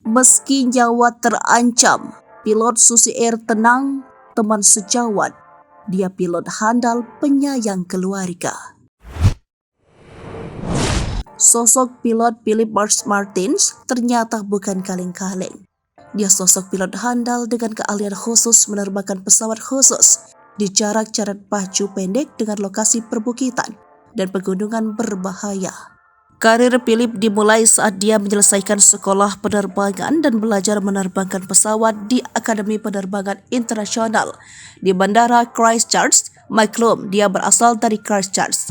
Meski nyawa terancam, pilot Susi Air tenang, teman sejawat. Dia pilot handal penyayang keluarga. Sosok pilot Philip Mars Martins ternyata bukan kaleng-kaleng. Dia sosok pilot handal dengan keahlian khusus menerbangkan pesawat khusus di jarak-jarak pacu pendek dengan lokasi perbukitan dan pegunungan berbahaya. Karir Philip dimulai saat dia menyelesaikan sekolah penerbangan dan belajar menerbangkan pesawat di Akademi Penerbangan Internasional di Bandara Christchurch. Maklum, dia berasal dari Christchurch.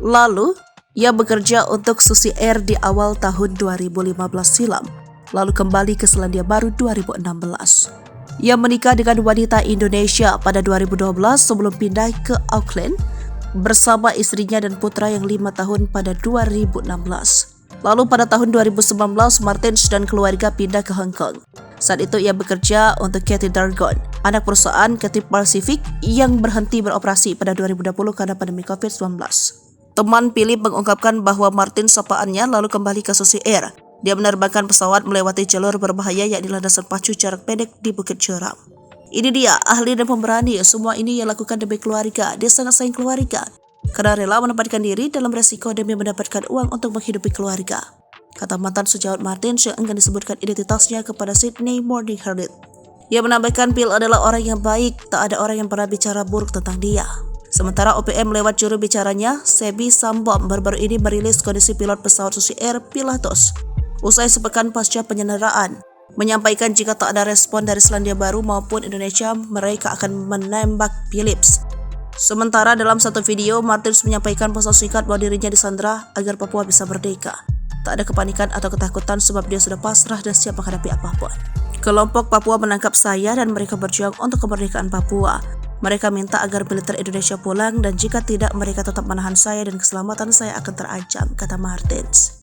Lalu, ia bekerja untuk Susi Air di awal tahun 2015 silam, lalu kembali ke Selandia Baru 2016. Ia menikah dengan wanita Indonesia pada 2012 sebelum pindah ke Auckland bersama istrinya dan putra yang 5 tahun pada 2016. Lalu pada tahun 2019, Martins dan keluarga pindah ke Hong Kong. Saat itu ia bekerja untuk Cathay Dragon, anak perusahaan Cathay Pacific yang berhenti beroperasi pada 2020 karena pandemi COVID-19. Teman Philip mengungkapkan bahwa Martins sapaannya lalu kembali ke Susi Air. Dia menerbangkan pesawat melewati jalur berbahaya yakni landasan pacu jarak pendek di Bukit Curam. Ini dia, ahli dan pemberani. Semua ini ia lakukan demi keluarga. Dia sangat sayang keluarga karena rela menempatkan diri dalam resiko demi mendapatkan uang untuk menghidupi keluarga, kata mantan sejawat Martins yang enggan disebutkan identitasnya kepada Sydney Morning Herald. Ia menambahkan Phil adalah orang yang baik, tak ada orang yang pernah bicara buruk tentang dia. Sementara OPM lewat juru bicaranya, Sebi Sambom baru-baru ini merilis kondisi pilot pesawat Susi Air Pilatus usai sepekan pasca penyanderaan, menyampaikan jika tak ada respon dari Selandia Baru maupun Indonesia, mereka akan menembak Philips. Sementara dalam satu video, Martins menyampaikan pesan singkat bahwa dirinya disandera agar Papua bisa merdeka. Tak ada kepanikan atau ketakutan sebab dia sudah pasrah dan siap menghadapi apapun. Kelompok Papua menangkap saya dan mereka berjuang untuk kemerdekaan Papua. Mereka minta agar militer Indonesia pulang dan jika tidak mereka tetap menahan saya dan keselamatan saya akan terancam, kata Martins.